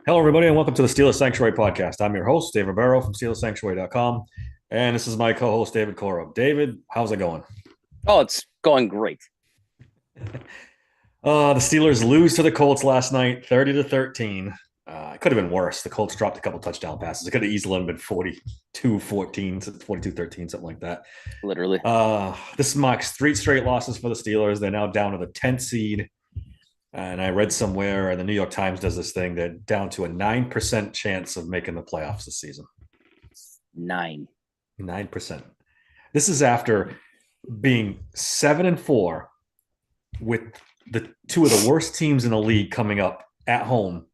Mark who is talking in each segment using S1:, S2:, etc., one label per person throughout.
S1: Hello, everybody, and welcome to the Steelers Sanctuary podcast. I'm your host, David Barrow from SteelersSanctuary.com, and this is my co-host, David Coro. David, how's it going?
S2: Oh, it's going great.
S1: The Steelers lose to the Colts last night, 30-13. It could have been worse. The Colts dropped a couple touchdown passes. It could have easily been 42-14, 42-13, something like that.
S2: Literally.
S1: This marks three straight losses for the Steelers. They're now down to the 10th seed. And I read somewhere, and the New York Times does this thing, they're down to a 9% chance of making the playoffs this season.
S2: 9.
S1: 9%. This is after being 7-4 with the two of the worst teams in the league coming up at home,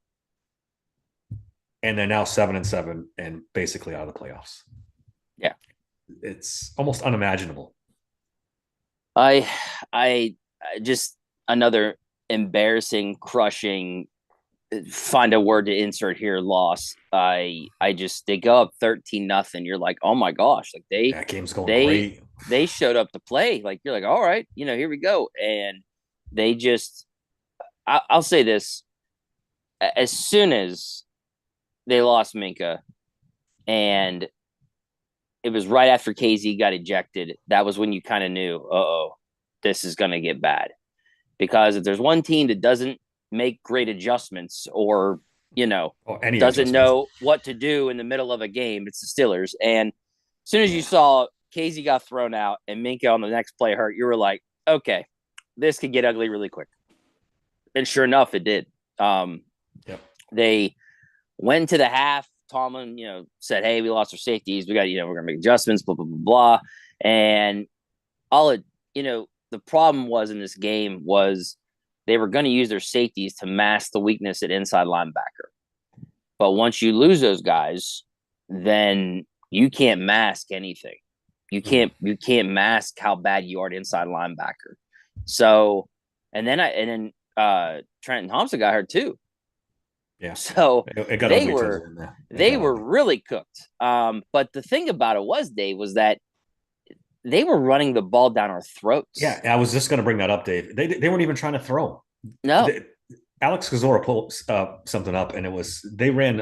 S1: and they're now 7-7 and basically out of the playoffs.
S2: Yeah.
S1: It's almost unimaginable.
S2: I just another embarrassing, crushing, find a word to insert here, loss. I just they go up 13-0. You're like, oh my gosh, like
S1: That game's going
S2: they
S1: great.
S2: they showed up to play. Like you're like, all right, here we go. And they just I'll say this. As soon as they lost Minka and it was right after KZ got ejected, that was when you kind of knew, oh, this is going to get bad. Because if there's one team that doesn't make great adjustments or,
S1: Or any
S2: doesn't
S1: adjustments.
S2: know what to do in the middle of a game, it's the Steelers. And as soon as you saw KZ got thrown out and Minka on the next play hurt, you were like, okay, this could get ugly really quick. And sure enough, it did.
S1: Yep.
S2: They went to the half. Tomlin, said, "Hey, we lost our safeties. We got, we're gonna make adjustments." Blah blah blah blah. And all it, the problem was in this game was they were going to use their safeties to mask the weakness at inside linebacker. But once you lose those guys, then you can't mask anything. You can't mask how bad you are at inside linebacker. So, and then Trenton Thompson got hurt too.
S1: Yeah.
S2: So
S1: It got
S2: they
S1: ugly
S2: were
S1: towards the end.
S2: they were really cooked. But the thing about it was, Dave, was that they were running the ball down our throats.
S1: Yeah, I was just going to bring that up, Dave. They weren't even trying to throw.
S2: No,
S1: They, Alex Kozora pulled something up, and it was they ran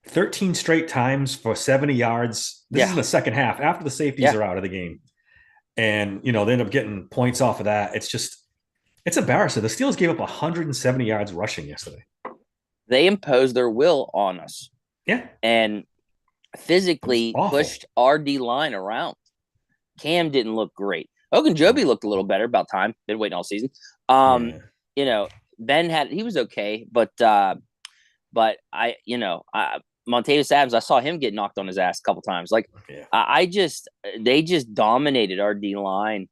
S1: 13 straight times for 70 yards. This is
S2: yeah,
S1: in the second half after the safeties
S2: yeah.
S1: are out of the game. And, they end up getting points off of that. It's embarrassing. The Steelers gave up 170 yards rushing yesterday.
S2: They imposed their will on us
S1: Yeah,
S2: and
S1: it was
S2: physically
S1: awful.
S2: pushed our D line around. Cam didn't look great. Ogunjobi looked a little better about time. Been waiting all season. Um,
S1: Yeah.
S2: you know, Ben he was okay, but Montavious Adams, I saw him get knocked on his ass a couple times. Like
S1: Yeah.
S2: they just dominated our D line,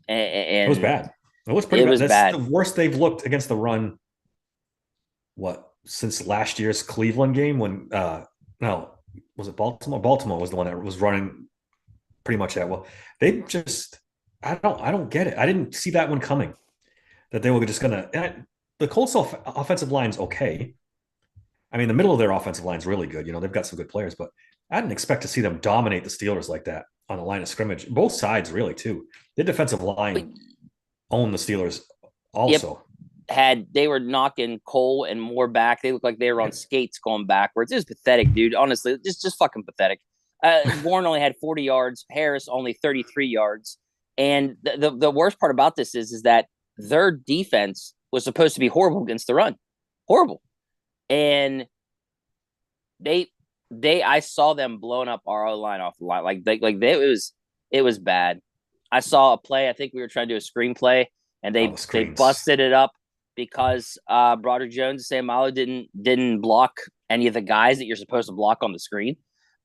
S1: It was
S2: and
S1: bad. It was pretty
S2: it
S1: bad.
S2: was
S1: That's the
S2: bad.
S1: worst they've looked against the run, since last year's Cleveland game when no, was it Baltimore? Baltimore was the one that was running pretty much that well. They just I don't get it. I didn't see that one coming. That they were just gonna the Colts offensive line's okay. I mean, the middle of their offensive line is really good. They've got some good players, but I didn't expect to see them dominate the Steelers like that on the line of scrimmage. Both sides, really, too. Their defensive
S2: But,
S1: line owned the Steelers
S2: yep,
S1: also.
S2: they were knocking Cole and Moore back. They looked like they were on skates going backwards. It was pathetic, dude. Honestly, just fucking pathetic. Bourne only had 40 yards. Harris only 33 yards. And the worst part about this is that their defense was supposed to be horrible against the run, horrible. And they I saw them blowing up our O line off the line. It was bad. I saw a play. I think we were trying to do a screenplay, and
S1: Oh, the
S2: they
S1: screens.
S2: busted it up because Broderick Jones and Samalo didn't block any of the guys that you're supposed to block on the screen.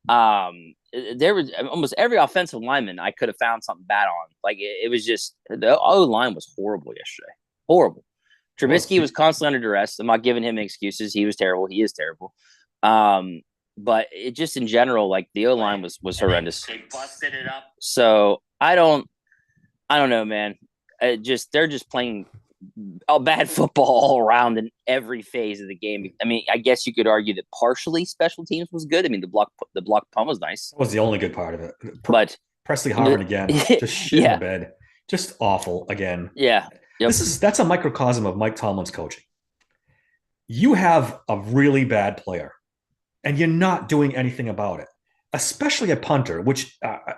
S2: There was almost every offensive lineman I could have found something bad on. Like it was just the O line was horrible yesterday. Horrible.
S1: It was.
S2: Trubisky was constantly under duress. I'm not giving him excuses. He was terrible. He is terrible. Um, but it just in general, like the O line was horrendous. They busted it up. So I don't know, man. They're just playing a bad football all around in every phase of the game. I mean, I guess you could argue that partially special teams was good. I mean, the block punt was nice,
S1: That was the only good part of it.
S2: but
S1: Presley Harvin again, just shit in the
S2: yeah,
S1: bed. Just awful again.
S2: yeah, yep,
S1: That's a microcosm of Mike Tomlin's coaching. you have a really bad player and you're not doing anything about it, especially a punter, which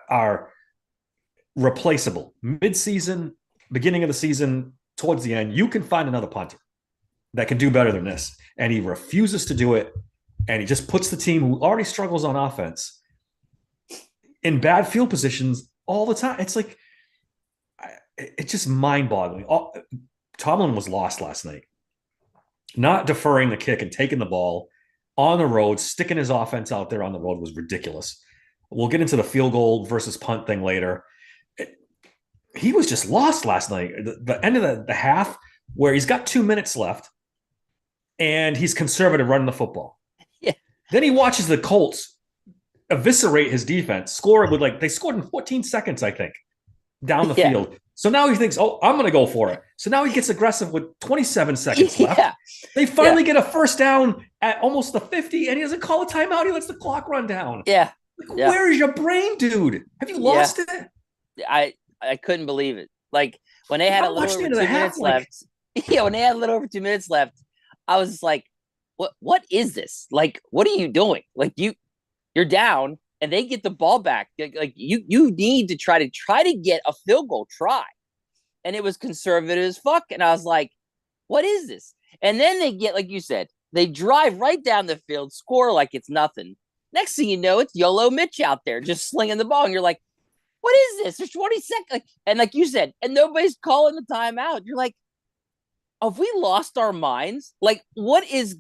S1: are replaceable mid-season, beginning of the season, towards the end. You can find another punter that can do better than this, and he refuses to do it, and he just puts the team who already struggles on offense in bad field positions all the time. It's like it's just mind-boggling. Tomlin was lost last night, not deferring the kick and taking the ball on the road, sticking his offense out there on the road was ridiculous. We'll get into the field goal versus punt thing later. He was just lost last night. The end of the half, where he's got 2 minutes left, and he's conservative running the football.
S2: Yeah.
S1: Then he watches the Colts eviscerate his defense, score with they scored in 14 seconds, I think, down the field. So now he thinks, oh, I'm going to go for it. So now he gets aggressive with 27 seconds left. They finally get a first down at almost the 50, and he doesn't call a timeout. He lets the clock run down.
S2: Yeah.
S1: Where is your brain, dude? Have you lost it?
S2: I couldn't believe it. Like when they had a little over 2 minutes left. Yeah, when they had a little over 2 minutes left, I was just like, what is this? Like, what are you doing? Like you're down and they get the ball back. Like you need to try to get a field goal try. And it was conservative as fuck. And I was like, what is this? And then they get, like you said, they drive right down the field, score like it's nothing. Next thing you know, it's YOLO Mitch out there just slinging the ball. And you're like, what is this? There's 20 seconds. And like you said, and nobody's calling the timeout. You're like, have we lost our minds? Like, what is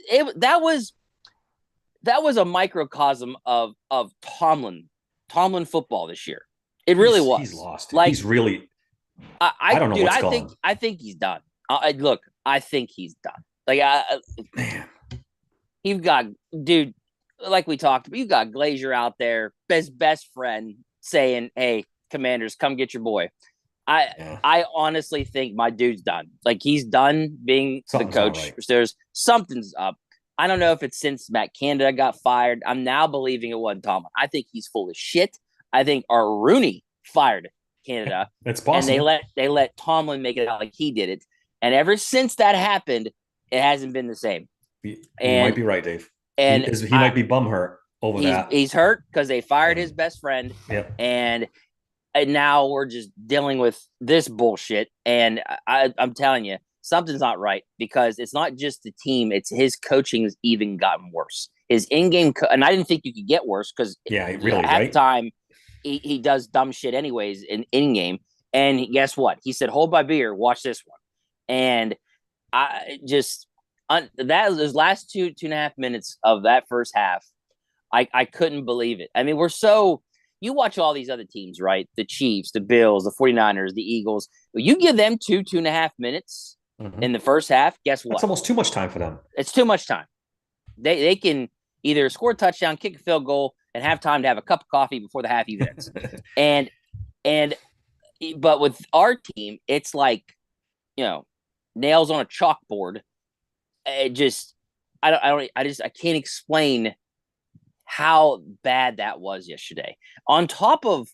S2: it? That was a microcosm of Tomlin football this year. It really was.
S1: He's lost.
S2: Like,
S1: he's really. I don't know
S2: dude,
S1: what's going on.
S2: I think he's done. Look, I think he's done. Like, man, you've got, dude, like we talked about, you got Glazier out there, best friend, saying, hey, Commanders, come get your boy. I honestly think my dude's done. Like, he's done being the coach. Right. There's something's up. I don't know if it's since Matt Canada got fired. I'm now believing it wasn't Tomlin. I think he's full of shit. I think our Rooney fired Canada.
S1: That's possible.
S2: And they let Tomlin make it out like he did it. And ever since that happened, it hasn't been the same.
S1: You might be right, Dave.
S2: And
S1: he might be bum hurt over that.
S2: He's hurt because they fired his best friend.
S1: Yep.
S2: And now we're just dealing with this bullshit. And I'm telling you, something's not right, because it's not just the team. It's his coaching's even gotten worse. His in-game and I didn't think you could get worse, because at the time he does dumb shit anyways in-game. And guess what? He said, hold my beer, watch this one. And I just those last 2.5 minutes of that first half, I couldn't believe it. I mean, you watch all these other teams, right? The Chiefs, the Bills, the 49ers, the Eagles. You give them 2.5 minutes in the first half, guess what?
S1: That's almost too much time for them.
S2: It's too much time. They can either score a touchdown, kick a field goal, and have time to have a cup of coffee before the half even ends. But with our team, it's like, nails on a chalkboard. I can't explain how bad that was yesterday. On top of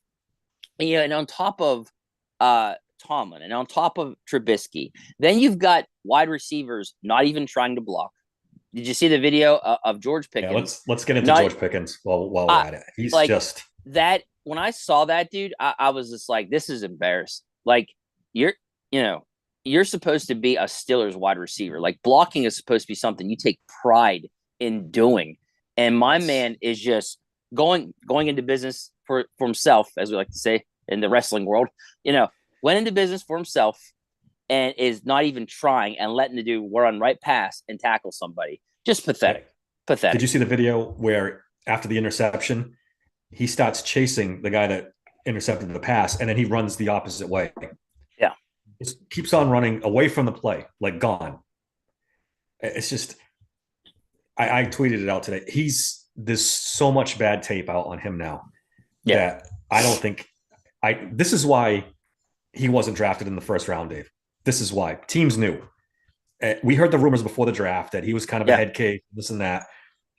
S2: Tomlin, and on top of Trubisky, then you've got wide receivers not even trying to block. Did you see the video of George Pickens?
S1: Yeah, let's get into George Pickens while we're at it. He's like, just
S2: that. When I saw that, dude, I was just like, this is embarrassing. Like, you're supposed to be a Steelers wide receiver. Like, blocking is supposed to be something you take pride in doing. And my man is just going into business for himself, as we like to say in the wrestling world. Went into business for himself and is not even trying, and letting the dude run right past and tackle somebody. Just pathetic. Pathetic.
S1: Did you see the video where after the interception, he starts chasing the guy that intercepted the pass, and then he runs the opposite way?
S2: Yeah.
S1: Just keeps on running away from the play, like gone. It's just, I tweeted it out today. There's so much bad tape out on him now that I don't think this is why he wasn't drafted in the first round, Dave. This is why. Teams knew. We heard the rumors before the draft that he was kind of a head case, this and that.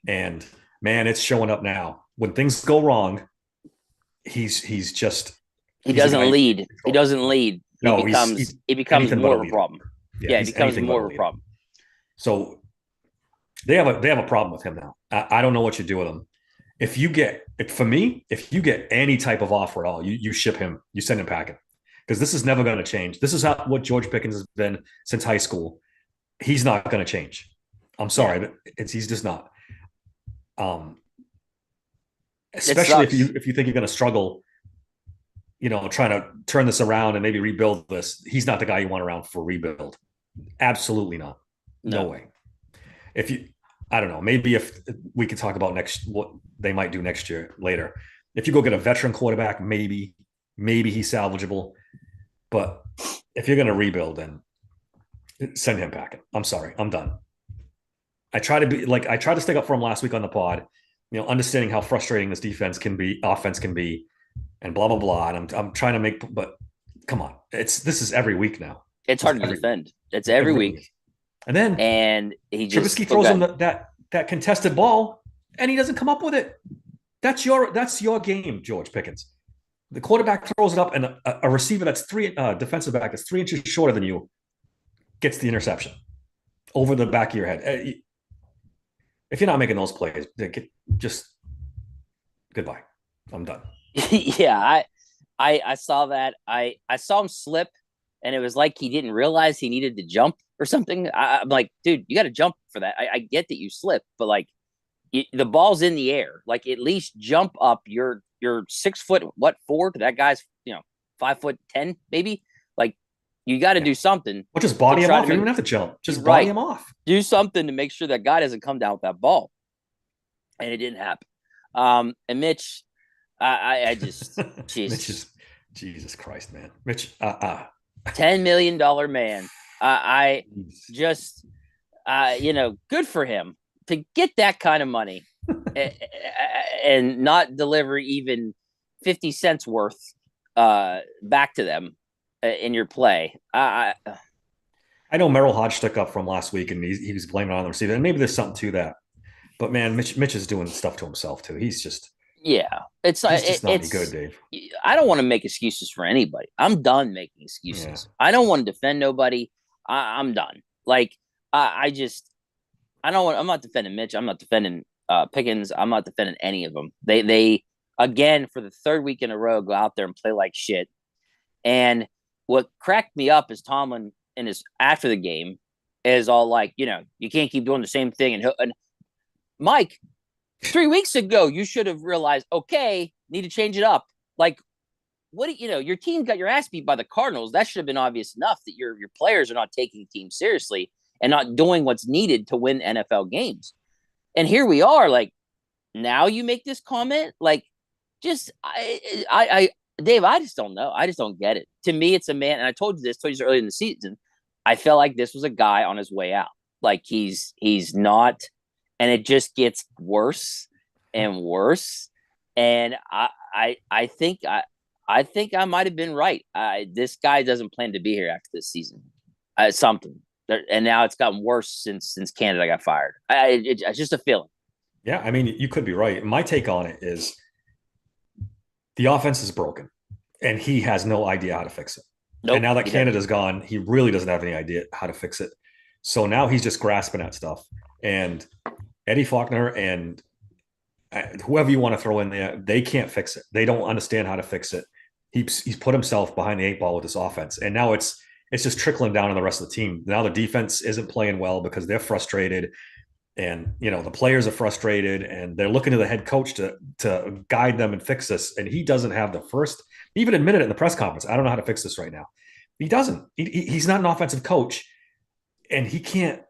S1: And man, it's showing up now. When things go wrong, he
S2: doesn't lead. He doesn't lead.
S1: No,
S2: it becomes more of a problem. Yeah, it becomes more of a problem.
S1: So They have a problem with him now. I don't know what you do with him. For me, if you get any type of offer at all, you ship him, you send him packing, because this is never going to change. This is what George Pickens has been since high school. He's not going to change. I'm sorry, but he's just not. Um, Especially if you think you're going to struggle, trying to turn this around and maybe rebuild this. He's not the guy you want around for rebuild. Absolutely not. No way. If you, I don't know, maybe if we could talk about what they might do next year later. If you go get a veteran quarterback, maybe he's salvageable. But if you're going to rebuild, then send him packing. I'm sorry, I'm done. I try to stick up for him last week on the pod, understanding how frustrating this offense can be, and blah blah blah. And I'm trying to but come on, this is every week now.
S2: It's hard to defend. It's every week.
S1: And
S2: he just
S1: Trubisky throws him that contested ball, and he doesn't come up with it. That's your game, George Pickens. The quarterback throws it up, and a receiver defensive back that's 3 inches shorter than you gets the interception over the back of your head. If you're not making those plays, just goodbye. I'm done.
S2: Yeah, I saw that. I saw him slip, and it was like he didn't realize he needed to jump or something. I'm like, dude, you got to jump for that. I get that you slip, but like the ball's in the air. Like at least jump up. You're 6 foot, 4? That guy's 5'10" maybe. Like you got to do something.
S1: Or just body him off. You don't even have to jump. Just body him off.
S2: Do something to make sure that guy doesn't come down with that ball. And it didn't happen. And Mitch, I just
S1: Jesus Christ, man. Mitch,
S2: $10 million man. I just good for him to get that kind of money and not deliver even 50 cents worth back to them in your play.
S1: I know Merrill Hodge stuck up from last week, and he was blaming it on the receiver, and maybe there's something to that. But man, Mitch is doing stuff to himself too. He's just
S2: it's
S1: not good, Dave.
S2: I don't want to make excuses for anybody. I'm done making excuses. Yeah. I don't want to defend nobody. I'm done. Like I don't want. I'm not defending Mitch. I'm not defending Pickens. I'm not defending any of them. They again for the third week in a row go out there and play like shit. And what cracked me up is Tomlin in his after the game is all like, you can't keep doing the same thing. And Mike, 3 weeks ago, you should have realized, okay, need to change it up. Like, your team got your ass beat by the Cardinals. That should have been obvious enough that your players are not taking the team seriously and not doing what's needed to win NFL games. And here we are, like, now you make this comment? Like, just, Dave, I just don't know. I just don't get it. To me, it's a man, and I told you this earlier in the season, I felt like this was a guy on his way out. Like, he's not, and it just gets worse and worse. And I think I might have been right. This guy doesn't plan to be here after this season. Something, and now it's gotten worse since Canada got fired. It's just a feeling.
S1: Yeah, I mean, you could be right. My take on it is the offense is broken, and he has no idea how to fix it. Nope, and now that Canada's gone, he really doesn't have any idea how to fix it. So now he's just grasping at stuff. And Eddie Faulkner and whoever you want to throw in there, they can't fix it. They don't understand how to fix it. He's put himself behind the 8 ball with this offense, and now it's just trickling down on the rest of the team. Now the defense isn't playing well because they're frustrated, and the players are frustrated, and they're looking to the head coach to guide them and fix this. And he doesn't have the first. He even admitted it in the press conference. I don't know how to fix this right now. He doesn't. He's not an offensive coach, and he can't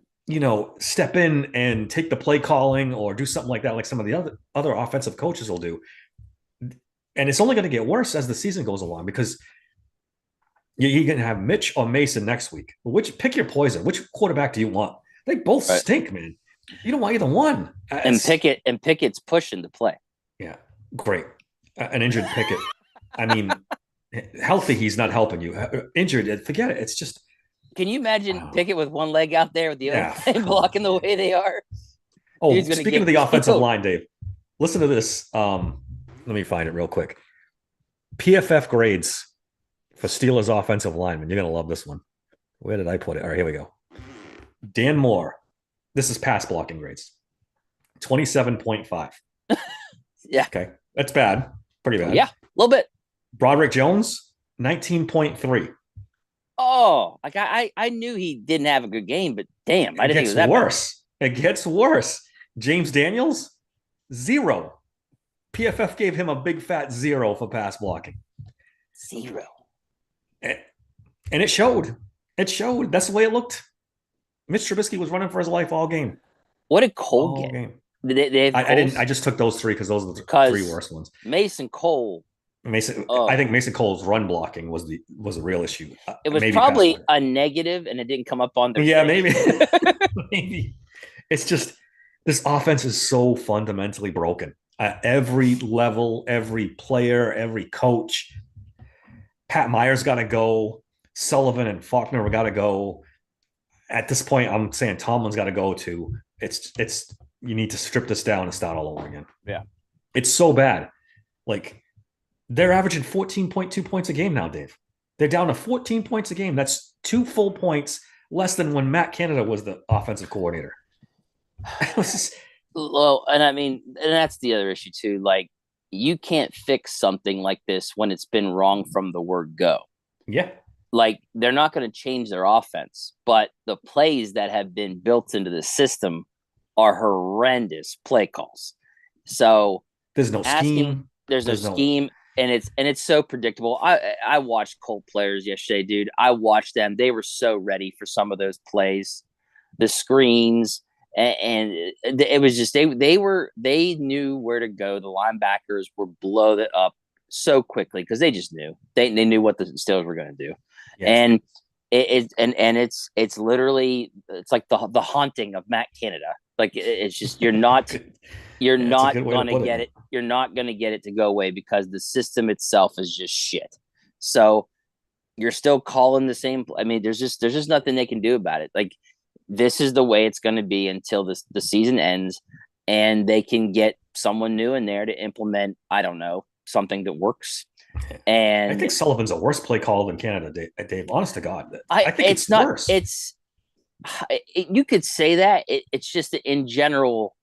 S1: step in and take the play calling or do something like that, like some of the other offensive coaches will do. And it's only going to get worse as the season goes along, because you're going to have Mitch or Mason next week. Pick your poison. Which quarterback do you want? They both stink, man. You don't want either one.
S2: And Pickett's pushing to play.
S1: Yeah, great. An injured Pickett. I mean, healthy, he's not helping you. Injured, forget it. It's just.
S2: Can you imagine Pickett with one leg out there with the other blocking the way they are?
S1: Oh, speaking of the offensive line, Dave, listen to this. Let me find it real quick. PFF grades for Steelers offensive linemen. You're going to love this one. Where did I put it? All right, here we go. Dan Moore, This is pass blocking grades. 27.5.
S2: Yeah.
S1: Okay. That's bad. Pretty bad.
S2: Yeah. A little bit.
S1: Broderick Jones, 19.3.
S2: Oh, like I knew he didn't have a good game, but damn, I
S1: It
S2: didn't think it
S1: gets
S2: was that bad.
S1: worse. It gets worse. James Daniels, 0. PFF gave him a big fat 0 for pass blocking.
S2: 0.
S1: And it showed. It showed. That's the way it looked. Mitch Trubisky was running for his life all game.
S2: What did Cole
S1: All
S2: get?
S1: game.
S2: They have
S1: I didn't. I just took those 3 because those are the 3 worst ones.
S2: Mason Cole.
S1: Mason. I think Mason Cole's run blocking was a real issue.
S2: It was probably a negative, and it didn't come up on the.
S1: Yeah, maybe. Maybe. It's just this offense is so fundamentally broken at every level, every player, every coach. Pat Myers got to go. Sullivan and Faulkner got to go. At this point, I'm saying Tomlin's got to go too. It's you need to strip this down and start all over again.
S2: Yeah,
S1: it's so bad. Like they're averaging 14.2 points a game now, Dave. They're down to 14 points a game. That's 2 full points less than when Matt Canada was the offensive coordinator.
S2: Well, and I mean, and that's the other issue too. Like, you can't fix something like this when it's been wrong from the word go.
S1: Yeah.
S2: Like, they're not going to change their offense, but the plays that have been built into the system are horrendous play calls. So
S1: there's no scheme.
S2: There's no scheme. And it's so predictable. I watched Colt players yesterday, dude. I watched them. They were so ready for some of those plays, the screens, and it was just they knew where to go. The linebackers were blow it up so quickly because they just knew they knew what the Steelers were going to do, yes. And it's literally it's like the haunting of Matt Canada. Like it's just you're not going to get it. You're not going to get it to go away because the system itself is just shit. So you're still calling the same. I mean, there's just nothing they can do about it. Like this is the way it's going to be until the season ends, and they can get someone new in there to implement. I don't know, something that works. And
S1: I think Sullivan's a worse play call than Canada, Dave. Honest to God, I think it's
S2: not
S1: worse.
S2: You could say that it's just that in general,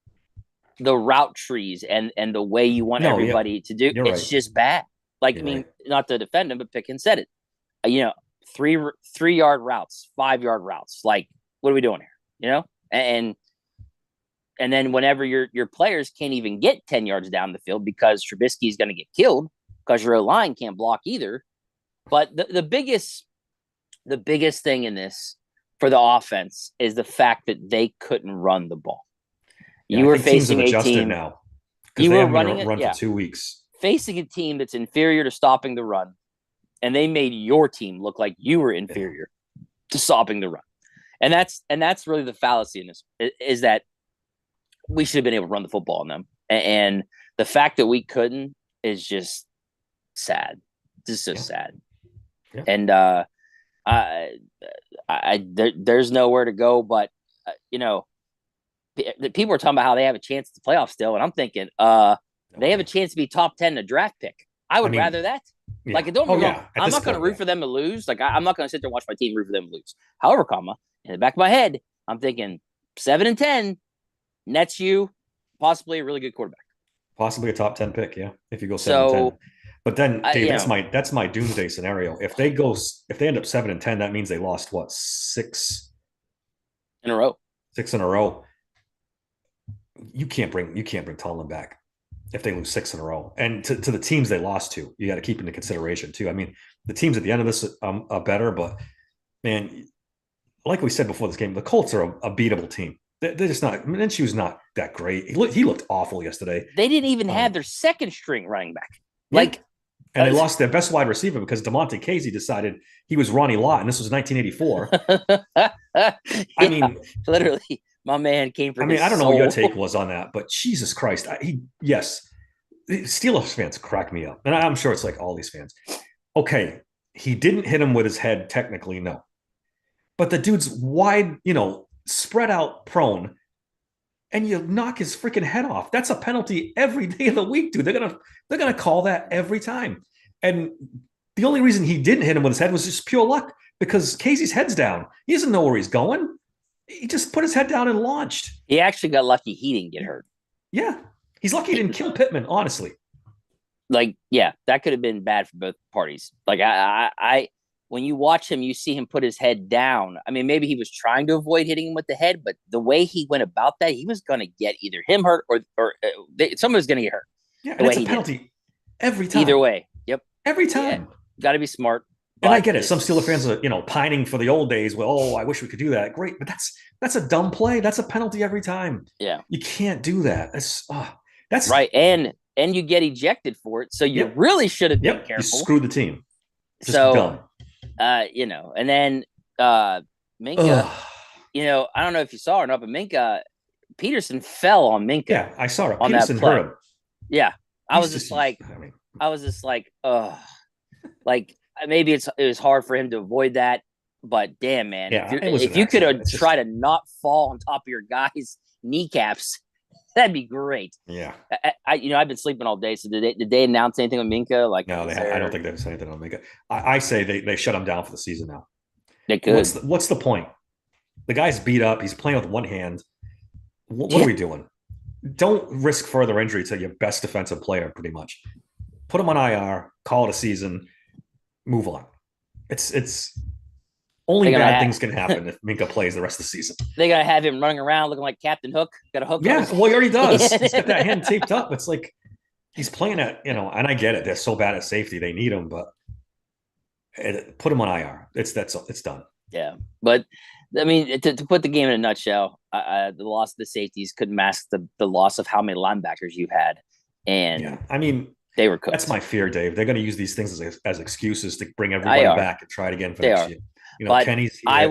S2: the route trees and the way you want everybody to do it's just bad. Like, not to defend him, but Pickens said it. 3-yard routes, 5-yard routes. Like, what are we doing here? And then whenever your players can't even get 10 yards down the field because Trubisky is going to get killed because your line can't block either. But the biggest thing in this for the offense is the fact that they couldn't run the ball.
S1: Yeah, you were facing a team now.
S2: You were running it
S1: run for 2 weeks.
S2: Facing a team that's inferior to stopping the run, and they made your team look like you were inferior to stopping the run. And that's really the fallacy in this is that we should have been able to run the football on them. And the fact that we couldn't is just sad. It's just sad. Yeah. And there's nowhere to go, but people are talking about how they have a chance at the playoffs still, and I'm thinking, they have a chance to be top 10 in a draft pick. I would rather that. Yeah. Like, don't get me wrong. I'm not going to root for them to lose. Like, I'm not going to sit there and watch my team root for them to lose. However, in the back of my head, I'm thinking 7-10 nets you possibly a really good quarterback,
S1: possibly a top 10 pick. Yeah, if you go 7-10. But then, Dave, that's my doomsday scenario. If they end up 7-10, that means they lost what 6
S2: in a row.
S1: 6 in a row. You can't bring Tomlin back if they lose 6 in a row. And to the teams they lost to, you got to keep into consideration too. I mean, the teams at the end of this are better, but man, like we said before this game, the Colts are a beatable team. They're just not. I mean, Minshew's not that great. He looked awful yesterday.
S2: They didn't even have their second string running back.
S1: And they lost their best wide receiver because DeMonte Casey decided he was Ronnie Lott, and this was 1984. I mean,
S2: literally. My man came from.
S1: I don't know what your take was on that, but Jesus Christ, Steelers fans crack me up, and I'm sure it's like all these fans. Okay, he didn't hit him with his head, technically, no, but the dude's wide, spread out, prone, and you knock his freaking head off. That's a penalty every day of the week, dude. They're gonna call that every time, and the only reason he didn't hit him with his head was just pure luck because Casey's head's down. He doesn't know where he's going. He just put his head down and launched.
S2: He actually got lucky he didn't get hurt.
S1: Yeah. He's lucky he didn't kill Pittman, honestly.
S2: Like, yeah, that could have been bad for both parties. Like, when you watch him, you see him put his head down. I mean, maybe he was trying to avoid hitting him with the head, but the way he went about that, he was going to get either him hurt or someone was going to get hurt.
S1: Yeah, and it's a penalty every time.
S2: Either way. Yep.
S1: Every time.
S2: Yeah, got to be smart.
S1: And I get it. Some Steeler fans are, pining for the old days. Well, I wish we could do that. Great, but that's a dumb play. That's a penalty every time.
S2: Yeah,
S1: you can't do that. That's
S2: right. And you get ejected for it, so you really should have been careful.
S1: You screwed the team. Just dumb.
S2: And then Minkah. I don't know if you saw or not, but Minkah Peterson fell on Minkah.
S1: Yeah, I saw it. Peterson hurt him.
S2: Yeah, I was just like, ugh. Like, maybe it was hard for him to avoid that, but damn, man, if you could have tried to not fall on top of your guy's kneecaps, that'd be great.
S1: Yeah.
S2: I've been sleeping all day. So did they announce anything with Minkah? Like,
S1: no, I don't think they've said anything on Minkah. I say they shut him down for the season now.
S2: They could.
S1: What's the point? The guy's beat up. He's playing with one hand. What are we doing? Don't risk further injury to your best defensive player, pretty much. Put him on IR, call it a season, move on. It's only bad things can happen if Minkah plays the rest of the season.
S2: They gotta have him running around looking like Captain Hook. Got a hook.
S1: Yeah, well, he already does. He's got that hand taped up. It's like he's playing at, and I get it. They're so bad at safety, they need him, but put him on IR. It's done.
S2: Yeah, but I mean, to put the game in a nutshell, the loss of the safeties couldn't mask the loss of how many linebackers you had, and
S1: yeah, I mean,
S2: they were cooked.
S1: That's my fear, Dave. They're going to use these things as excuses to bring everybody back and try it again for next year.
S2: But
S1: Kenny's here,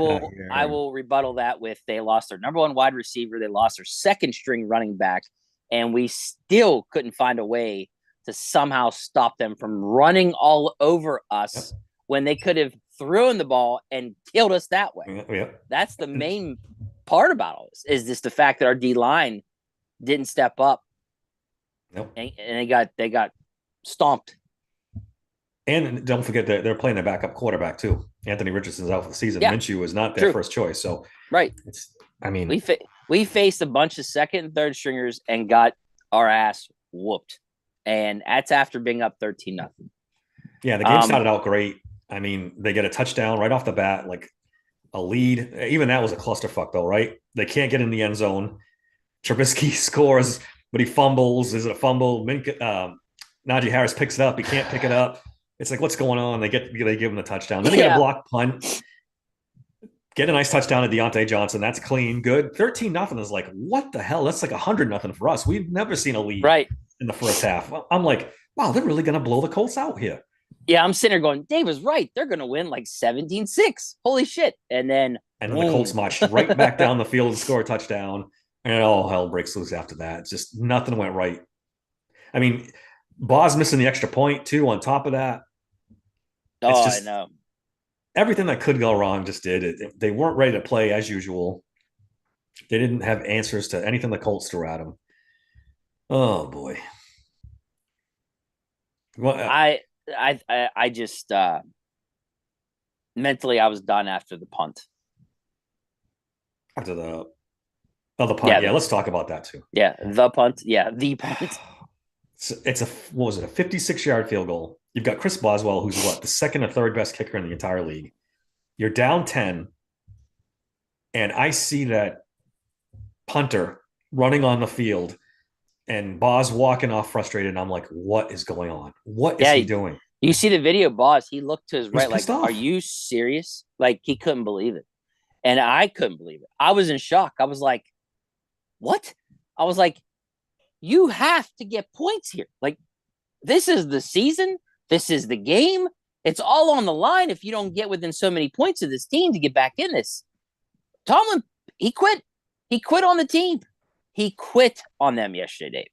S2: I will rebuttal that with they lost their number one wide receiver, they lost their second string running back, and we still couldn't find a way to somehow stop them from running all over us when they could have thrown the ball and killed us that way.
S1: Yep.
S2: That's the main part about all this, is just the fact that our D line didn't step up.
S1: Nope.
S2: And they got stomped.
S1: And don't forget that they're playing their backup quarterback too. Anthony Richardson's out for the season. Minshew is not their first choice. So
S2: we faced a bunch of second and third stringers and got our ass whooped. And that's after being up 13-0.
S1: Yeah, the game started out great. I mean, they get a touchdown right off the bat, like a lead. Even that was a clusterfuck though, right? They can't get in the end zone. Trubisky scores, but he fumbles. Is it a fumble? Najee Harris picks it up. He can't pick it up. It's like, what's going on? They give him the touchdown. Then they get a block punt. Get a nice touchdown to Deontay Johnson. That's clean. Good. 13-0 is like, what the hell? That's like 100-0 for us. We've never seen a lead in the first half. I'm like, wow, they're really going to blow the Colts out here.
S2: Yeah, I'm sitting there going, Dave was right. They're going to win like 17-6. Holy shit. And then
S1: the Colts marched right back down the field and score a touchdown. And all hell breaks loose after that. It's just nothing went right. I mean, Boz missing the extra point too on top of that.
S2: I know.
S1: Everything that could go wrong just did it. They weren't ready to play as usual. They didn't have answers to anything the Colts threw at them. Oh boy.
S2: Well, I just mentally I was done after the punt.
S1: After the punt, let's talk about that too.
S2: Yeah, the punt. Yeah, the punt.
S1: It's a 56-yard field goal. You've got Chris Boswell, who's the second or third best kicker in the entire league. You're down 10, and I see that punter running on the field and Boz walking off frustrated, and I'm like, what is going on? What is he doing?
S2: You see the video, Boz, he looked to his right like,
S1: off.
S2: Are you serious? Like, he couldn't believe it. And I couldn't believe it. I was in shock. I was like, what? I was like, you have to get points here. Like, this is the season. This is the game. It's all on the line if you don't get within so many points of this team to get back in this. Tomlin, he quit. He quit on the team. He quit on them yesterday,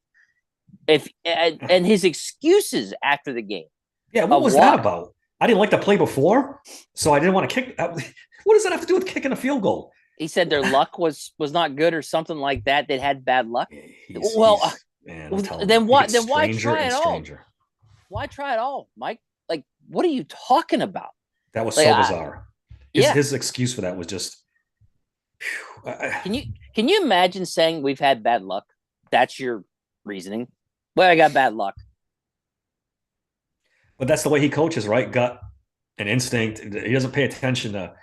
S2: Dave. And his excuses after the game.
S1: Yeah, what was that about? I didn't like the play before, so I didn't want to kick. What does that have to do with kicking a field goal?
S2: He said their luck was not good or something like that. They had bad luck. Then why try it all? Why try it all, Mike? Like, what are you talking about?
S1: That was so bizarre. His excuse for that was just,
S2: Can you can you imagine saying we've had bad luck? That's your reasoning. Well, I got bad luck.
S1: But that's the way he coaches, right? Gut and instinct. He doesn't pay attention to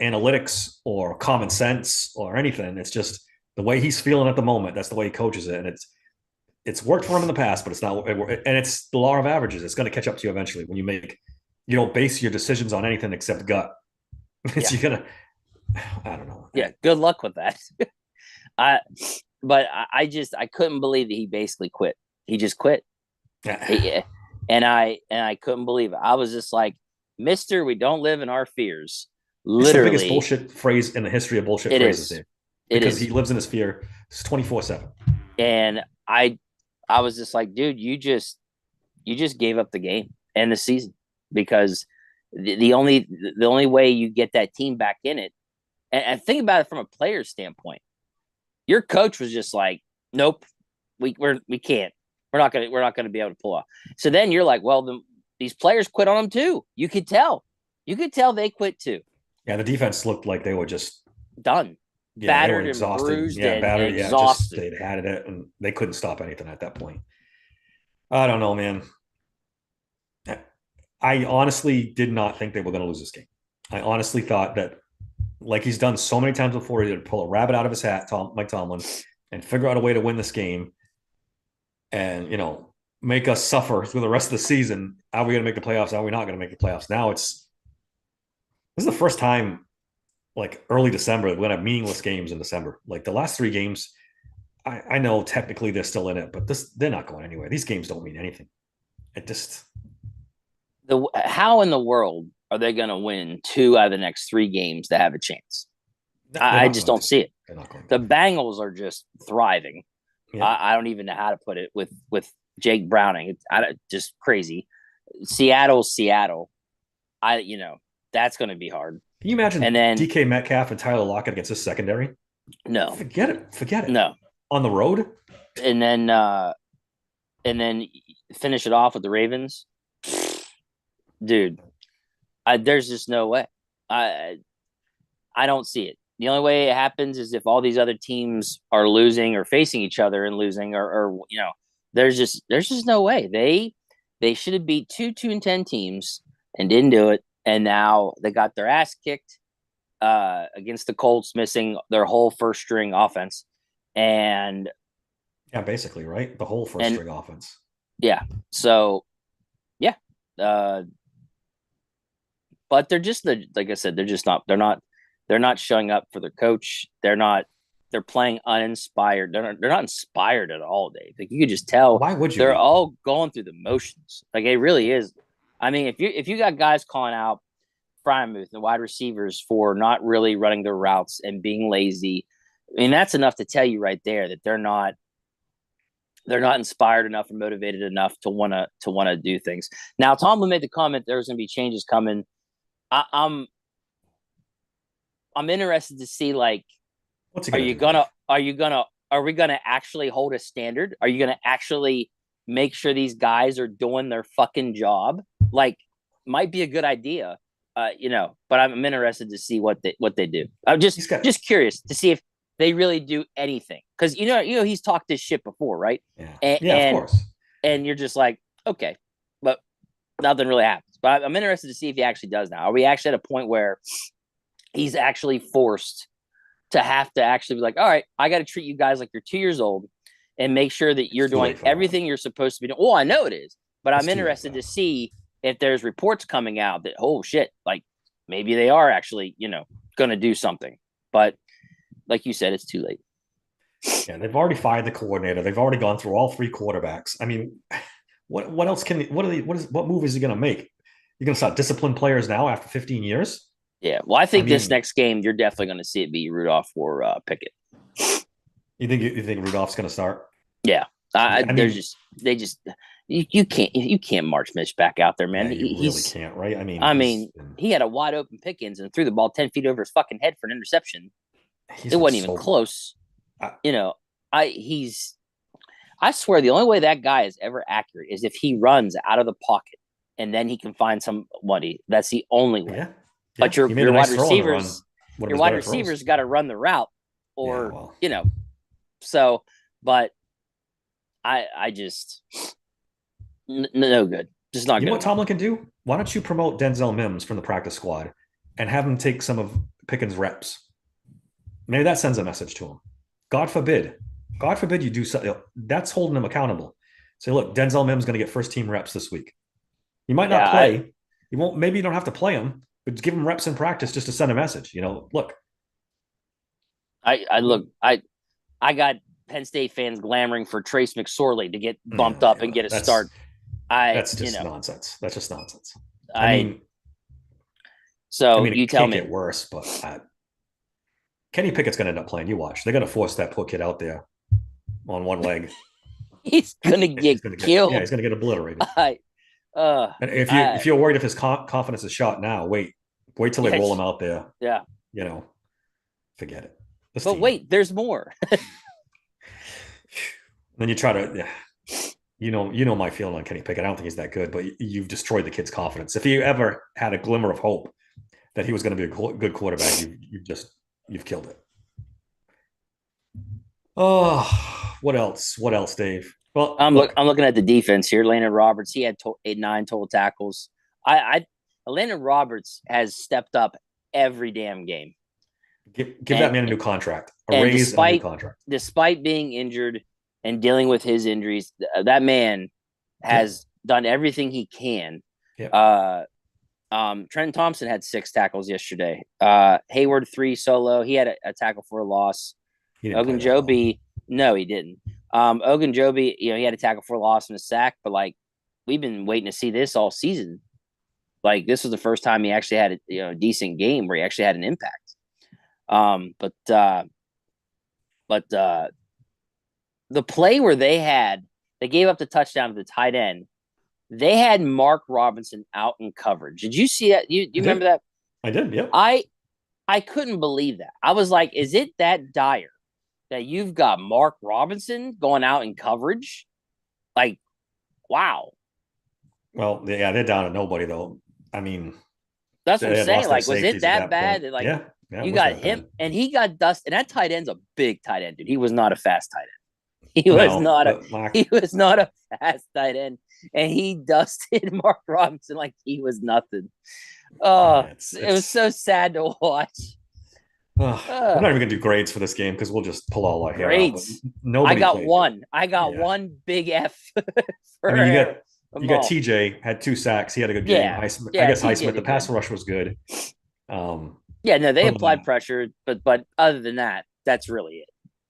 S1: analytics or common sense or anything. It's just the way he's feeling at the moment. That's the way he coaches it, and it's worked for him in the past, but it's not. And it's the law of averages. It's going to catch up to you eventually when you don't base your decisions on anything except gut. It's
S2: Yeah.
S1: you're gonna. I don't know.
S2: Yeah. Good luck with that. I but I couldn't believe that he basically quit. He just quit.
S1: Yeah.
S2: And I couldn't believe it. I was just like, Mister, we don't live in our fears.
S1: It's the biggest
S2: Literally,
S1: bullshit phrase in the history of bullshit
S2: it
S1: phrases
S2: is.
S1: there
S2: It
S1: because
S2: is.
S1: he lives in his fear 24/7.
S2: And I was just like, dude, you just gave up the game and the season because the only way you get that team back in it, and think about it from a player's standpoint. Your coach was just like, nope, we can't. We're not gonna be able to pull off. So then you're like, well, these players quit on them too. You could tell. You could tell they quit too.
S1: Yeah, the defense looked like they were just
S2: Done.
S1: they were
S2: Battered and
S1: exhausted.
S2: bruised
S1: Yeah,
S2: and
S1: battered. Yeah, just
S2: exhausted.
S1: they'd had it and they couldn't stop anything at that point. I don't know, man. I honestly did not think they were going to lose this game. I honestly thought that, like he's done so many times before, he'd pull a rabbit out of his hat, Mike Tomlin, and figure out a way to win this game, and make us suffer through the rest of the season. Are we going to make the playoffs? Are we not going to make the playoffs? Now this is the first time, like early December, we're going to have meaningless games in December. Like the last three games, I know technically they're still in it, but they're not going anywhere. These games don't mean anything. It just
S2: How in the world are they going to win two out of the next three games to have a chance?
S1: they're
S2: I
S1: not
S2: just
S1: going
S2: don't
S1: to.
S2: see it.
S1: They're not going
S2: The
S1: to.
S2: Bengals are just thriving.
S1: Yeah.
S2: I don't even know how to put it with Jake Browning. It's just crazy. Seattle's Seattle. That's going to be hard.
S1: Can you imagine
S2: And then
S1: DK Metcalf and Tyler Lockett against his secondary?
S2: no,
S1: Forget it. Forget it.
S2: no,
S1: On the road?
S2: and then finish it off with the Ravens, dude. There's just no way. I I don't see it. The only way it happens is if all these other teams are losing or facing each other and losing, or there's just no way. They should have beat 2-10 teams and didn't do it, and now they got their ass kicked against the Colts, missing their whole first string offense, and
S1: Yeah, basically, right? The whole first
S2: and
S1: string offense.
S2: yeah, so yeah, uh, but they're just like I said, they're not showing up for their coach. They're playing uninspired. They're not inspired at all, Dave. Like you could just tell
S1: Why would you
S2: they're
S1: be?
S2: all going through the motions. Like it really is. I mean, if you got guys calling out Frymuth and wide receivers for not really running their routes and being lazy, I mean that's enough to tell you right there that they're not inspired enough or motivated enough to want to do things. Now, Tomlin made the comment there's going to be changes coming. I'm interested to see like
S1: What's he gonna do, Dave?
S2: are we gonna actually hold a standard? Are you gonna actually make sure these guys are doing their fucking job? Like, might be a good idea, But I'm interested to see what they do. I'm
S1: He's got
S2: just curious to see if they really do anything because he's talked this shit before, right?
S1: yeah.
S2: And
S1: Yeah, of course.
S2: and you're just like okay, but nothing really happens. But I'm interested to see if he actually does now. Are we actually at a point where he's actually forced to have to actually be like, all right, I got to treat you guys like you're 2 years old and make sure that you're
S1: It's too
S2: doing
S1: late for that.
S2: everything you're supposed to be doing. Oh, I know it is, but
S1: It's
S2: I'm
S1: too late for
S2: interested to
S1: that.
S2: see if there's reports coming out that, oh shit, like maybe they are actually, going to do something. But like you said, it's too late.
S1: Yeah, they've already fired the coordinator. They've already gone through all three quarterbacks. I mean, what else what move is he gonna make? You're gonna start discipline players now after 15 years?
S2: Yeah. Well, I
S1: I
S2: think this
S1: mean,
S2: next game, you're definitely going to see it be Rudolph or Pickett.
S1: you think Rudolph's gonna start?
S2: Yeah.
S1: I mean,
S2: You can't march Mitch back out there, man.
S1: yeah, you really can't, right? I mean,
S2: I mean, he had a wide open Pickens and threw the ball 10 feet over his fucking head for an interception.
S1: he's
S2: It
S1: been
S2: wasn't even
S1: so
S2: close.
S1: I,
S2: You know, he's I swear the only way that guy is ever accurate is if he runs out of the pocket and then he can find somebody. That's the only way.
S1: yeah. Yeah,
S2: But
S1: he made a nice throw on the run. One of
S2: your
S1: his
S2: wide
S1: better throws.
S2: receivers got to run the route
S1: Yeah,
S2: or
S1: well,
S2: so. But I just no good, just not
S1: you know
S2: good
S1: what
S2: enough.
S1: Tomlin can do? Why don't you promote Denzel Mims from the practice squad and have him take some of Pickens' reps? Maybe that sends a message to him. God forbid. God forbid you do something. That's holding him accountable. Say, look, Denzel Mims is going to get first team reps this week. You might
S2: Yeah,
S1: not play. You won't. Maybe you don't have to play him, but give him reps in practice just to send a message. Look.
S2: I look, I got Penn State fans clamoring for Trace McSorley to get bumped
S1: Yeah,
S2: up and
S1: yeah,
S2: get a start.
S1: that's just nonsense. That's just nonsense. I
S2: I
S1: mean,
S2: so you
S1: it
S2: tell
S1: can't
S2: me.
S1: get worse, but Kenny Pickett's going to end up playing. You watch. They're going to force that poor kid out there on one leg.
S2: He's gonna get
S1: He's going to get
S2: killed.
S1: he's going to get obliterated.
S2: I
S1: And if you
S2: I
S1: if you're worried if his confidence is shot now, wait till they roll him
S2: yes,
S1: out there.
S2: yeah.
S1: You know, forget it. This
S2: But
S1: team.
S2: wait, there's more.
S1: Then you try to, yeah, you know my feeling on Kenny Pickett. I don't think he's that good, but you've destroyed the kid's confidence. If he ever had a glimmer of hope that he was going to be a good quarterback, you've killed it. Oh, what else? What else, Dave? Well, look,
S2: I'm looking at the defense here. Landon Roberts, he had 9 total tackles. I Landon Roberts has stepped up every damn game.
S1: give
S2: And
S1: that man a new contract, a
S2: and
S1: raise and a new contract.
S2: despite being injured and dealing with his injuries, that man has done everything he can.
S1: Yeah.
S2: Trent Thompson had 6 tackles yesterday. Hayward 3 solo. He had a tackle for a loss.
S1: He didn't play that well.
S2: Ogunjobi, no, he didn't. Ogunjobi, he had a tackle for a loss and a sack, but like we've been waiting to see this all season. Like this was the first time he actually had a decent game where he actually had an impact. But the play where they gave up the touchdown to the tight end. They had Mark Robinson out in coverage. Did you see that? You remember that?
S1: I did. Yep.
S2: I couldn't believe that. I was like, is it that dire that you've got Mark Robinson going out in coverage? Like, wow.
S1: Well, yeah, they're down to nobody though. I mean,
S2: that's what I'm saying. Like, was it that bad?
S1: That
S2: Like,
S1: yeah,
S2: you got him,
S1: bad.
S2: and he got dust. And that tight end's a big tight end, dude. He was not a fast tight end. He was not a fast tight end, and he dusted Mark Robinson like he was nothing. Oh, it was so sad to watch.
S1: We're not even gonna do grades for this game because we'll just pull all our hair out.
S2: I got one. I got one big F.
S1: I mean, you got TJ had 2 sacks. He had a good game. I guess Highsmith, the pass rush was good.
S2: They applied pressure, but other than that, that's really it.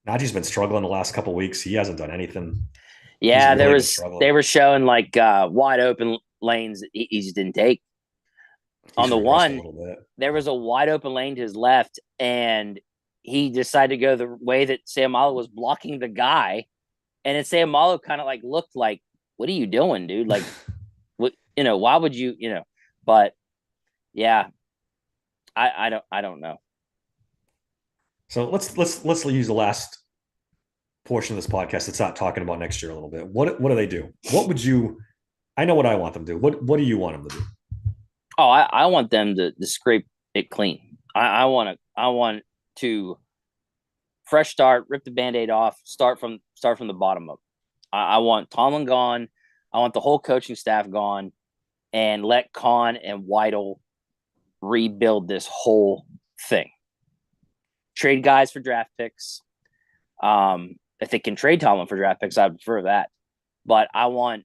S1: Najee's been struggling the last couple of weeks. He hasn't done anything.
S2: Yeah, they were showing like wide open lanes that he just didn't take. On the one, there was a wide open lane to his left, and he decided to go the way that Seumalo was blocking the guy, and then Seumalo kind of like looked like, "What are you doing, dude? Like, what? Why would you? But yeah, I don't know."
S1: So let's use the last portion of this podcast to start talking about next year a little bit. What do they do? What would you? I know what I want them to do. What do you want them to do?
S2: Oh, I want them to scrape it clean. I want to fresh start, rip the Band-Aid off, start from the bottom up. I want Tomlin gone. I want the whole coaching staff gone, and let Kahn and Weidl rebuild this whole thing. Trade guys for draft picks. If they can trade Tomlin for draft picks, I'd prefer that. But I want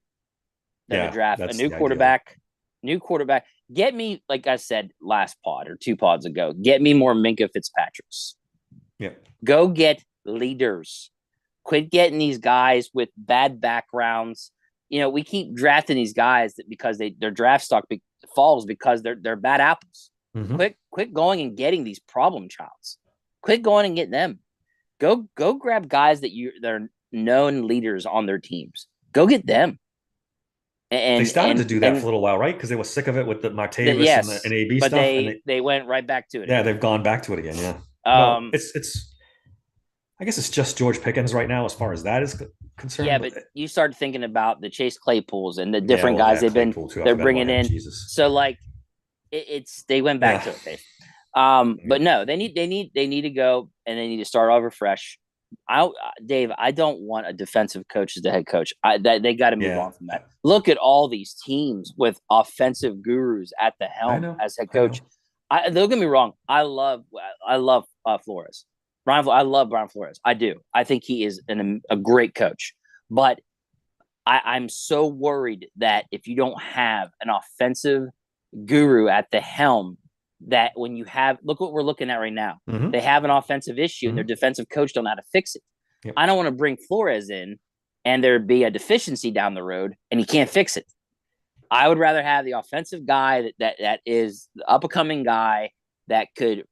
S2: them to draft a new quarterback. New quarterback. Get me, like I said last pod or 2 pods ago, get me more Minkah Fitzpatricks.
S1: Yeah.
S2: Go get leaders. Quit getting these guys with bad backgrounds. We keep drafting these guys because their draft stock falls because they're bad apples.
S1: Mm-hmm.
S2: Quit going and getting these problem childs. Quit going and getting them. Go grab guys they're known leaders on their teams. Go get them. And
S1: they started to do that for a little while, right? Because they were sick of it with the Martavis and AB
S2: but
S1: stuff.
S2: They went right back to it.
S1: Yeah, they've gone back to it again. Yeah. Well, it's. I guess it's just George Pickens right now, as far as that is concerned.
S2: Yeah, but you start thinking about the Chase Claypools and the different guys they're bringing in.
S1: Jesus.
S2: So like, they went back to it. But no, they need to go and they need to start over fresh. I Dave, I don't want a defensive coach as the head coach. They got to move
S1: Yeah,
S2: on from that. Look at all these teams with offensive gurus at the
S1: I
S2: helm
S1: know.
S2: as head
S1: I know.
S2: coach. Don't get me wrong. I love Flores. I love Brian Flores. I do. I think he is a great coach. But I'm so worried that if you don't have an offensive guru at the helm, that when you have look what we're looking at right now,
S1: Hmm.
S2: they have an offensive issue and their
S1: Hmm.
S2: defensive coach don't know how to fix it.
S1: Yep.
S2: I don't want to bring Flores in and there be a deficiency down the road and he can't fix it. I would rather have the offensive guy that is the up and coming guy that could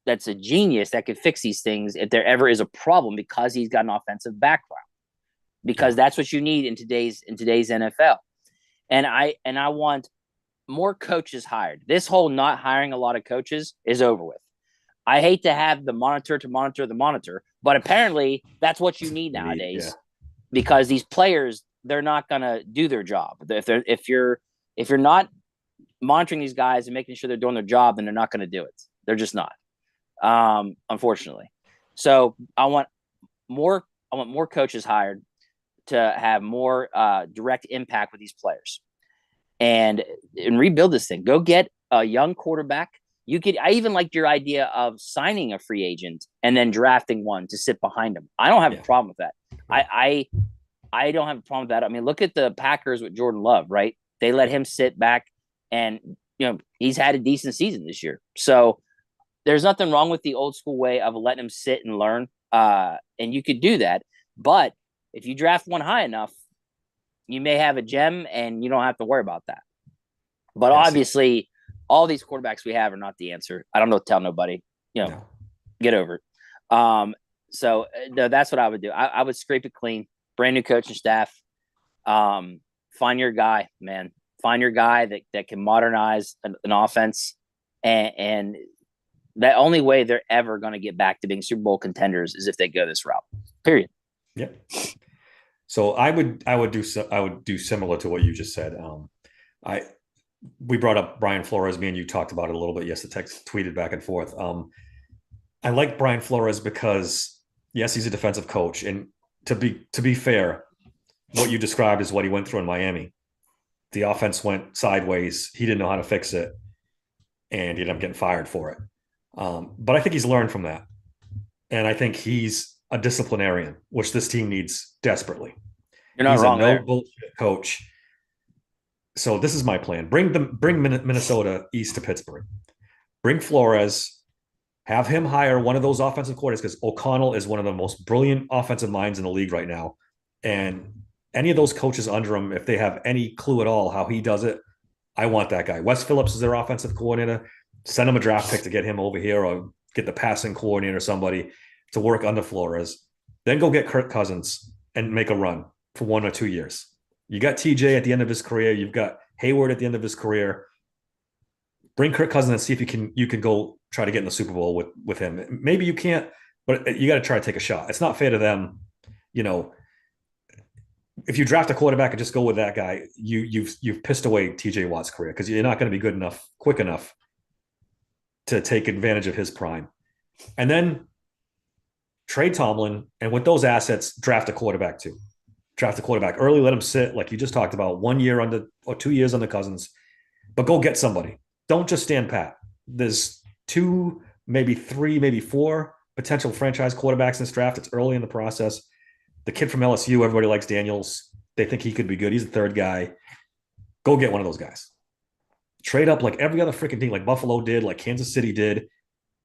S2: that's a genius that could fix these things if there ever is a problem because he's got an offensive background,
S1: Yeah.
S2: because that's what you need in today's NFL. And I want more coaches hired. This whole not hiring a lot of coaches is over with. I hate to have the monitor to monitor the monitor, but apparently that's what you need
S1: You need, yeah.
S2: nowadays because these players, they're not going to do their job. If you're not monitoring these guys and making sure they're doing their job, then they're not going to do it. They're just not. Unfortunately. So more I want more coaches hired to have more direct impact with these players and rebuild this thing. Go get a young quarterback. I even liked your idea of signing a free agent and then drafting one to sit behind him. I don't have
S1: Yeah.
S2: a problem with that.
S1: Yeah.
S2: I don't have a problem with that. I mean, look at the Packers with Jordan Love, right? They let him sit back and he's had a decent season this year. So there's nothing wrong with the old school way of letting him sit and learn. And you could do that. But if you draft one high enough, you may have a gem and you don't have to worry about that. But
S1: Yeah,
S2: obviously, all these quarterbacks we have are not the answer. I don't know, tell nobody.
S1: no.
S2: Get over it. So no, that's what I would do. I would scrape it clean, brand new coaching staff. Find your guy, man. Find your guy that can modernize an offense, and the only way they're ever going to get back to being Super Bowl contenders is if they go this route. Period.
S1: Yep. So I would do similar to what you just said. I we brought up Brian Flores. Me and you talked about it a little bit. Yes, the text tweeted back and forth. I like Brian Flores because yes, he's a defensive coach, and to be fair, what you described is what he went through in Miami. The offense went sideways. He didn't know how to fix it, and he ended up getting fired for it. But I think he's learned from that, and I think he's a disciplinarian, which this team needs desperately.
S2: You're not
S1: He's a
S2: wrong
S1: no
S2: there.
S1: bullshit coach. So this is my plan: bring Minnesota east to Pittsburgh. Bring Flores, have him hire one of those offensive coordinators because O'Connell is one of the most brilliant offensive minds in the league right now. And any of those coaches under him, if they have any clue at all how he does it, I want that guy. Wes Phillips is their offensive coordinator. Send him a draft pick to get him over here or get the passing coordinator, somebody to work under Flores. Then go get Kirk Cousins and make a run for 1 or 2 years. You got TJ at the end of his career. You've got Hayward at the end of his career. Bring Kirk Cousins and see if you can go try to get in the Super Bowl with him. Maybe you can't, but you got to try to take a shot. It's not fair to them, you know. If you draft a quarterback and just go with that guy, you've pissed away TJ Watt's career because you're not going to be good enough, quick enough to take advantage of his prime. And then trade Tomlin, and with those assets, draft a quarterback too. Draft a quarterback early, let him sit, like you just talked about, 1 year under or 2 years under Cousins, but go get somebody. Don't just stand pat. There's two, maybe three, maybe four potential franchise quarterbacks in this draft. It's early in the process. The kid from LSU, everybody likes Daniels. They think he could be good. He's the third guy. Go get one of those guys. Trade up like every other freaking team, like Buffalo did, like Kansas City did.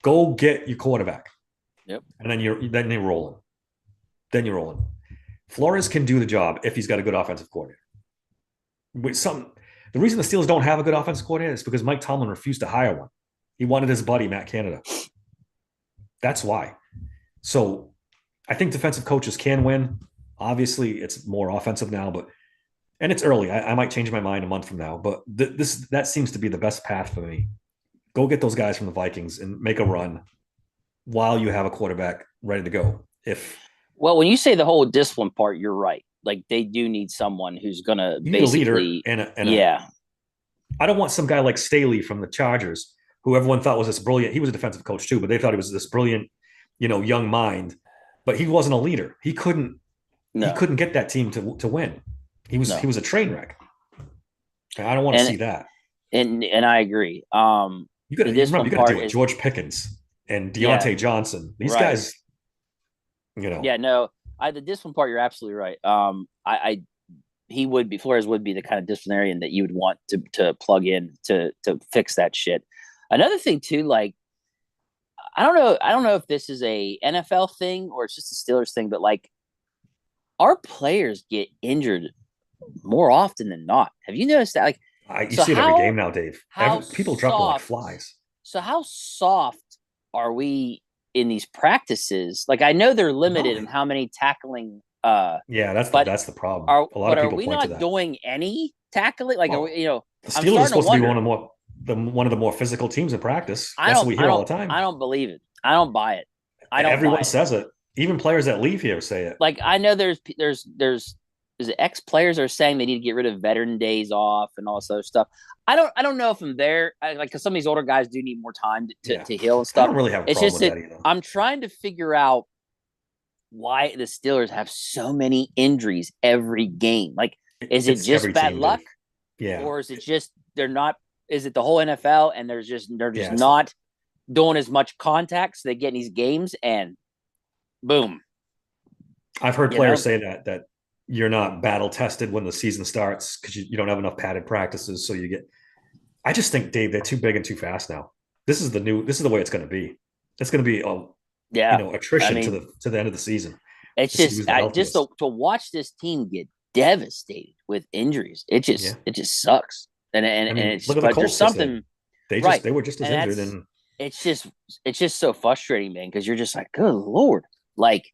S1: Go get your quarterback.
S2: Yep.
S1: And then you're rolling. Then you're rolling. Flores can do the job if he's got a good offensive coordinator. The reason the Steelers don't have a good offensive coordinator is because Mike Tomlin refused to hire one. He wanted his buddy Matt Canada. That's why. So I think defensive coaches can win. Obviously, it's more offensive now, and it's early. I might change my mind a month from now, but that seems to be the best path for me. Go get those guys from the Vikings and make a run while you have a quarterback ready to go.
S2: Well, when you say the whole discipline part, you're right. Like they do need someone who's gonna
S1: you need
S2: basically,
S1: a leader
S2: yeah.
S1: I don't want some guy like Staley from the Chargers who everyone thought was this brilliant. He was a defensive coach too, but they thought he was this brilliant, young mind. But he wasn't a leader. He couldn't. He
S2: No,
S1: couldn't get that team to win. He
S2: no,
S1: was a train wreck. I don't want to
S2: and
S1: see that.
S2: and I agree.
S1: You got
S2: The
S1: to remember. You
S2: discipline
S1: got to
S2: part
S1: deal with
S2: is
S1: George Pickens and
S2: yeah,
S1: Deontay Johnson. These
S2: right.
S1: guys,
S2: Yeah, no, the discipline part, you're absolutely right. I he would be Flores would be the kind of disciplinarian that you would want to plug in to fix that shit. Another thing too, like I don't know if this is a NFL thing or it's just a Steelers thing, but like our players get injured more often than not. Have you noticed that? Like,
S1: you
S2: so
S1: see it every game now, Dave.
S2: how
S1: People dropping like
S2: soft
S1: flies.
S2: so how soft are we in these practices? Like I know they're limited in
S1: No,
S2: how many tackling
S1: yeah,
S2: but
S1: that's the problem. A lot of
S2: are
S1: people
S2: we
S1: point to
S2: not
S1: that.
S2: doing any tackling? Like are we,
S1: Well, the
S2: I'm
S1: Steelers are
S2: starting to
S1: supposed to be
S2: wonder.
S1: one of the more physical teams in practice. That's what we hear all the
S2: I
S1: time.
S2: don't believe it. I don't buy it. I don't buy
S1: Everyone
S2: it.
S1: says it. Even players that leave here say it.
S2: Like I know there's is it ex players are saying they need to get rid of veteran days off and all this other stuff. I don't know if I'm there. Like because some of these older guys do need more time
S1: Yeah,
S2: to heal and
S1: I
S2: stuff.
S1: don't really have a
S2: It's
S1: problem
S2: just
S1: with
S2: that
S1: that either.
S2: I'm trying to figure out why the Steelers have so many injuries every game. Like, is it
S1: It's
S2: just
S1: every
S2: bad
S1: team,
S2: luck,
S1: Dave. Yeah,
S2: or is it just they're not? Is it the whole NFL and they're just
S1: yeah.
S2: not doing as much contact, so they get in these games and boom,
S1: I've heard
S2: you
S1: players
S2: know?
S1: say that you're not battle tested when the season starts because you don't have enough padded practices. So you get. I just think, Dave, they're too big and too fast now. This is the way it's going to be. It's going to be a
S2: Yeah, I
S1: attrition to
S2: mean,
S1: the end of the season
S2: it's
S1: to see
S2: just
S1: who's the
S2: just
S1: healthiest.
S2: to watch this team get devastated with injuries.
S1: Yeah,
S2: It just sucks,
S1: I
S2: and
S1: mean,
S2: it's
S1: look at the
S2: but there's
S1: Colts yesterday.
S2: something right,
S1: They were just as
S2: and
S1: injured,
S2: that's
S1: and
S2: it's just it's just so frustrating, man, because you're just like, good lord, like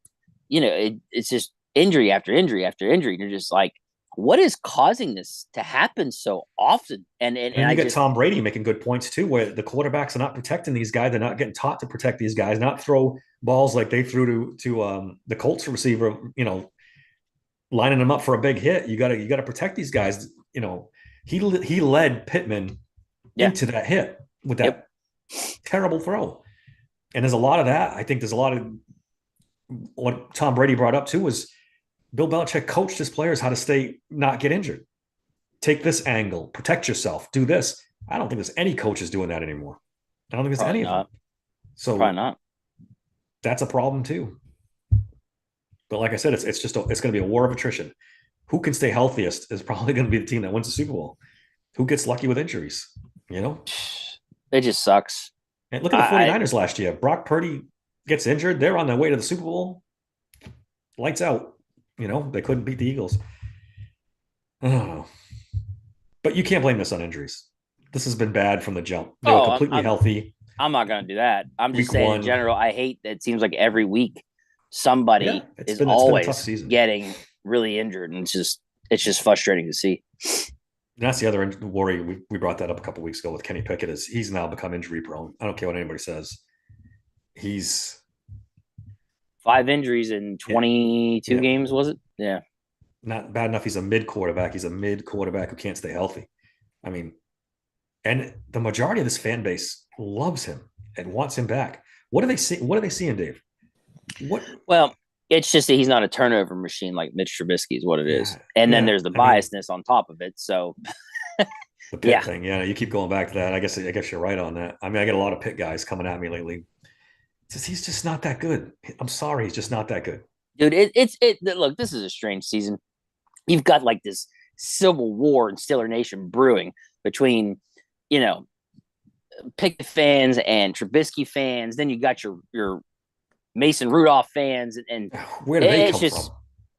S2: it's just injury after injury after injury. And you're just like, what is causing this to happen so often?
S1: and then
S2: I
S1: you get
S2: just
S1: Tom Brady making good points too, where the quarterbacks are not protecting these guys. They're not getting taught to protect these guys, not throw balls like they threw to the Colts receiver. Lining them up for a big hit. You got to protect these guys. He led Pittman
S2: yeah,
S1: into that hit with
S2: yep,
S1: that terrible throw. And there's a lot of that. I think there's a lot of what Tom Brady brought up too was Bill Belichick coached his players how to not get injured. Take this angle, protect yourself, do this. I don't think there's any coaches doing that anymore. I don't think there's
S2: probably
S1: any of them.
S2: not, probably
S1: So
S2: not.
S1: that's a problem too. But like I said, it's going to be a war of attrition. Who can stay healthiest is probably going to be the team that wins the Super Bowl. Who gets lucky with injuries, you know?
S2: It just sucks.
S1: And look at the
S2: I
S1: 49ers last year. Brock Purdy gets injured. They're on their way to the Super Bowl. Lights out. They couldn't beat the Eagles. I don't know. But you can't blame this on injuries. This has been bad from the jump. They were
S2: oh,
S1: completely healthy
S2: I'm not gonna do that. I'm just
S1: week
S2: saying in
S1: one.
S2: general. I hate that it seems like every week
S1: Yeah,
S2: somebody is
S1: it's been a tough
S2: always
S1: season.
S2: getting really injured, and it's just frustrating to see.
S1: And that's the other worry. We brought that up a couple weeks ago with Kenny Pickett. Is he's now become injury prone. I don't care what anybody says. He's
S2: 5 injuries in
S1: yeah,
S2: 22
S1: yeah,
S2: games, was it? Yeah.
S1: not bad enough. He's a mid quarterback. He's a mid quarterback who can't stay healthy. I mean, and the majority of this fan base loves him and wants him back. What do they see? What are they seeing, Dave? What?
S2: Well, it's just that he's not a turnover machine like Mitch Trubisky is what it is,
S1: Yeah,
S2: and then
S1: yeah.
S2: there's the
S1: I mean,
S2: biasness on top of it. So
S1: the Pitt
S2: yeah,
S1: thing. Yeah, you keep going back to that. I guess you're right on that. I mean, I get a lot of Pitt guys coming at me lately. He's just not that good. I'm sorry, he's just not that good.
S2: dude, Look, this is a strange season. You've got like this civil war in Steeler Nation brewing between, you know, Pickett fans and Trubisky fans. Then you got your Mason Rudolph fans, and
S1: Where do they
S2: it's
S1: come
S2: just
S1: from?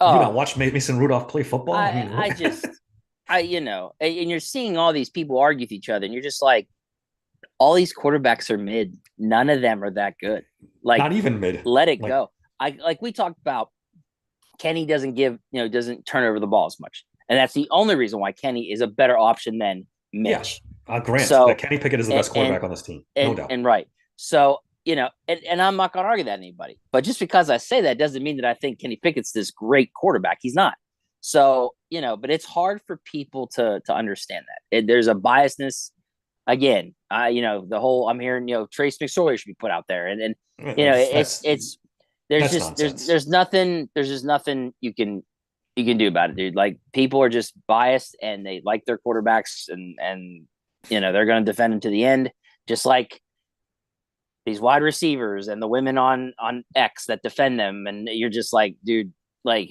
S1: Have you not
S2: oh,
S1: watched Mason Rudolph play football? I mean,
S2: I just and you're seeing all these people argue with each other, and you're just like, all these quarterbacks are mid. None of them are that good. Like,
S1: not even mid.
S2: let it
S1: Like,
S2: go. I like we talked about. Kenny doesn't turn over the ball as much, and that's the only reason why Kenny is a better option than
S1: yeah,
S2: Mitch.
S1: I'll grant that
S2: So
S1: Kenny Pickett is the
S2: and
S1: best
S2: and
S1: quarterback on this team, no doubt.
S2: right. So and I'm not going to argue that anybody. But just because I say that doesn't mean that I think Kenny Pickett's this great quarterback. He's not. So but it's hard for people to understand that. There's a biasness again. The whole I'm hearing, Trace McSorley should be put out there, and
S1: That's
S2: it's
S1: nonsense.
S2: there's just nothing you can do about it, dude. Like people are just biased and they like their quarterbacks, and they're going to defend them to the end, just like these wide receivers and the women on X that defend them, and you're just like, dude, like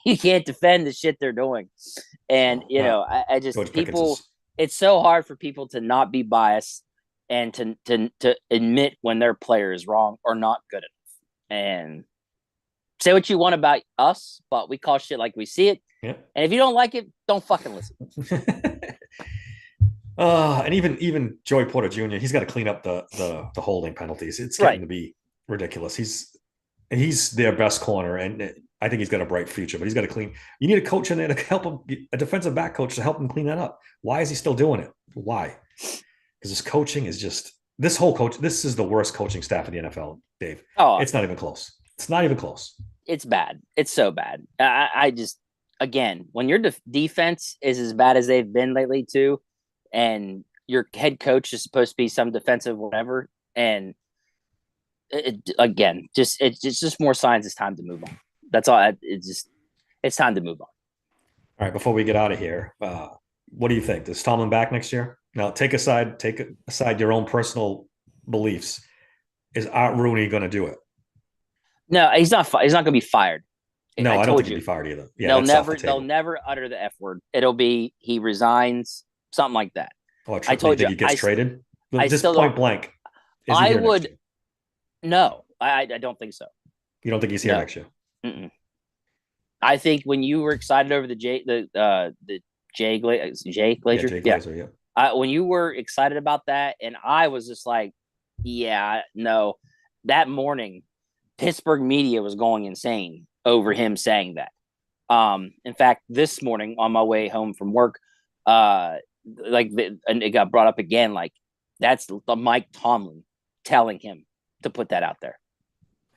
S2: you can't defend the shit they're doing, and
S1: No, no.
S2: I just
S1: George Pickens
S2: people.
S1: is
S2: It's so hard for people to not be biased and to admit when their player is wrong or not good enough. And say what you want about us, but we call shit like we see it.
S1: yeah.
S2: And if you don't like it, don't fucking listen.
S1: And even Joey Porter Jr. He's got to clean up the holding penalties. It's getting
S2: Right.
S1: to be ridiculous. He's their best corner, and I think he's got a bright future. But he's got to clean. You need a coach in there to help him, a defensive back coach to help him clean that up. Why is he still doing it? Why? Because his coaching is just this whole coach. This is the worst coaching staff in the NFL, Dave.
S2: Oh,
S1: It's not even close. It's not even close.
S2: it's bad. It's so bad. I just, again, when your defense is as bad as they've been lately, too, and your head coach is supposed to be some defensive whatever, and again, it's just more signs it's time to move on. That's all. It's time to move on.
S1: All right, before we get out of here, what do you think? Does Tomlin back next year? Now, take aside your own personal beliefs. Is Art Rooney going to do it?
S2: No, he's not. He's not going to be fired.
S1: No, I don't think
S2: you.
S1: he'll be fired either. Yeah,
S2: they'll
S1: that's off the
S2: never. They'll
S1: table.
S2: never utter the F word. It'll be he resigns, something like that.
S1: Oh,
S2: I told
S1: think
S2: you.
S1: he gets traded?
S2: I
S1: Just
S2: still
S1: point
S2: don't.
S1: blank. Is he
S2: I
S1: here next
S2: would.
S1: year?
S2: No, I don't think so.
S1: You don't think he's here
S2: No.
S1: next year?
S2: Mm-mm. I think when you were excited over the Jay Glazer,
S1: Yeah, Jay Glazer, yeah.
S2: when you were excited about that, and I was just like, yeah, no. That morning, Pittsburgh media was going insane over him saying that. In fact, this morning on my way home from work, and it got brought up again. Like that's the Mike Tomlin telling him to put that out there,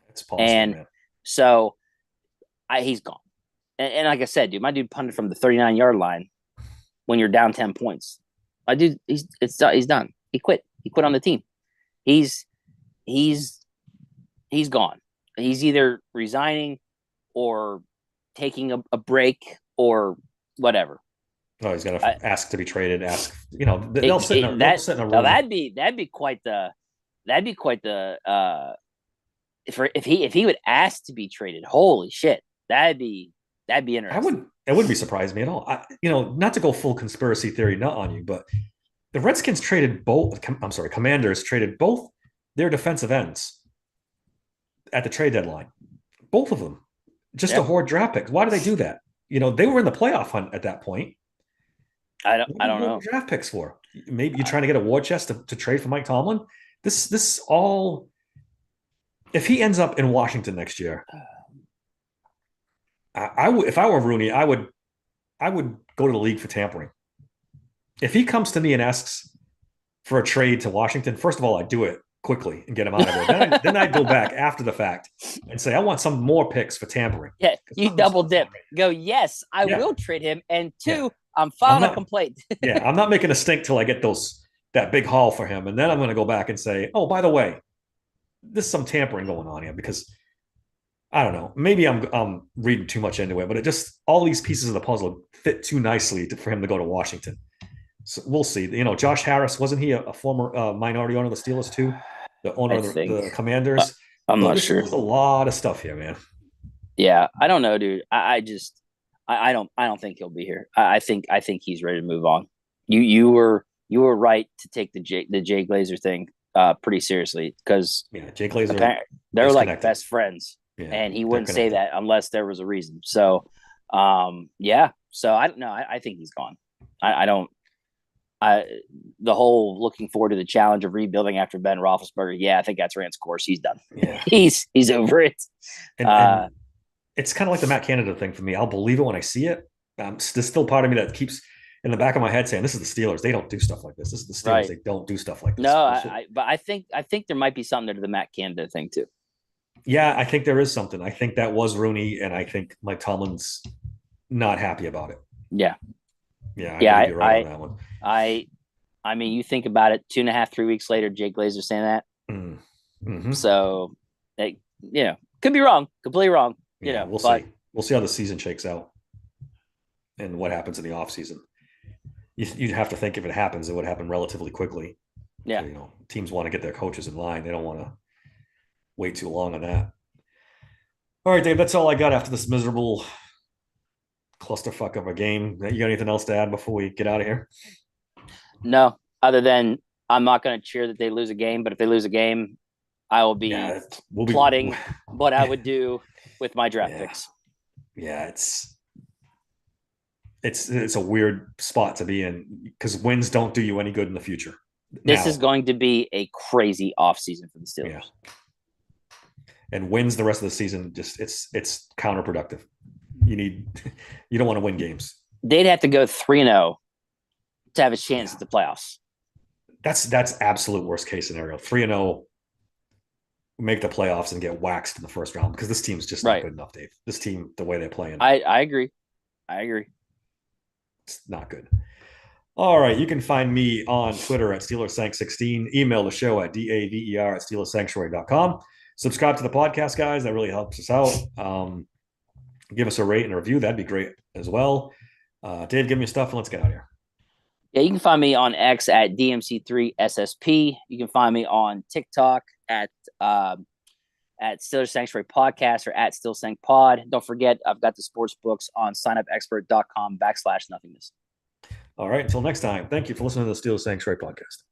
S1: It's possible,
S2: and
S1: man.
S2: so he's gone. And like I said, dude, my dude punted from the 39-yard line when you're down 10 points. My dude, he's done. He quit. He quit on the team. He's gone. He's either resigning or taking a break or whatever.
S1: Oh, he's going to ask to be traded. They'll sit in a room.
S2: Now that'd be quite the if he would ask to be traded. Holy shit, that'd be interesting.
S1: It wouldn't be surprising me at all. Not to go full conspiracy theory nut on you, but the Redskins traded both. I'm sorry, Commanders traded both their defensive ends at the trade deadline. Both of them, just to hoard draft picks. Why do they do that? They were in the playoff hunt at that point.
S2: I don't know.
S1: Draft picks for? Maybe you're trying to get a war chest to trade for Mike Tomlin. This all. If he ends up in Washington next year, I would. If I were Rooney, I would go to the league for tampering. If he comes to me and asks for a trade to Washington, first of all, I'd do it quickly and get him out of there. Then I'd go back after the fact and say, I want some more picks for tampering.
S2: Yeah, you double dip. Go, yes, I will trade him. And two, I'm filing a complaint.
S1: Yeah, I'm not making a stink till I get that big haul for him. And then I'm going to go back and say, oh, by the way, there's some tampering going on here because I don't know. Maybe I'm reading too much into it, but it just all these pieces of the puzzle fit too nicely for him to go to Washington. So we'll see. Josh Harris, wasn't he a former minority owner of the Steelers too? The owner of the Commanders.
S2: I'm not sure.
S1: There's a lot of stuff here, man.
S2: Yeah, I don't know, dude. I don't think he'll be here. I think he's ready to move on. You were right to take the Jay Glazer thing pretty seriously because
S1: Jay Glazer,
S2: they're like connected. Best friends,
S1: and
S2: he wouldn't say that unless there was a reason. So, So I don't know. I think he's gone. I don't. The whole looking forward to the challenge of rebuilding after Ben Roethlisberger. Yeah, I think that's ran its course. He's done.
S1: Yeah.
S2: he's over it.
S1: And it's kind of like the Matt Canada thing for me. I'll believe it when I see it. There's still part of me that keeps in the back of my head saying, "This is the Steelers. They don't do stuff like this. This is the Steelers. Right. They don't do stuff like this."
S2: No, but I think there might be something to the Matt Canada thing too.
S1: Yeah, I think there is something. I think that was Rooney, and I think Mike Tomlin's not happy about it.
S2: Yeah.
S1: Yeah, you're right on that one.
S2: I mean, you think about it, 2.5, 3 weeks later, Jay Glazer saying that.
S1: Mm-hmm.
S2: So, could be wrong, completely wrong,
S1: Yeah, we'll
S2: but
S1: see. We'll see how the season shakes out and what happens in the offseason. You'd have to think if it happens, it would happen relatively quickly.
S2: yeah.
S1: So, teams want to get their coaches in line. They don't want to wait too long on that. All right, Dave, that's all I got after this miserable clusterfuck of a game. You got anything else to add before we get out of here?
S2: No, other than I'm not going to cheer that they lose a game, but if they lose a game, I will be plotting what I would do with my draft picks.
S1: Yeah, it's a weird spot to be in because wins don't do you any good in the future.
S2: This is going to be a crazy offseason for the Steelers.
S1: Yeah. And wins the rest of the season, just it's counterproductive. You don't want to win games.
S2: They'd have to go 3-0 to have a chance at the playoffs.
S1: That's absolute worst case scenario. 3-0, make the playoffs and get waxed in the first round because this team's just not good enough, Dave. This team, the way they're playing.
S2: I agree.
S1: It's not good. All right. You can find me on Twitter at SteelersSank16. Email the show at daver@SteelersSanctuary.com. Subscribe to the podcast, guys. That really helps us out. Give us a rate and a review. That'd be great as well. Dave, give me your stuff and let's get out of here.
S2: Yeah, you can find me on X at DMC3SSP. You can find me on TikTok at Steelers Sanctuary Podcast or at SteelSancPod. Don't forget, I've got the sports books on signupexpert.com/nothingness.
S1: All right. Until next time, thank you for listening to the Steelers Sanctuary Podcast.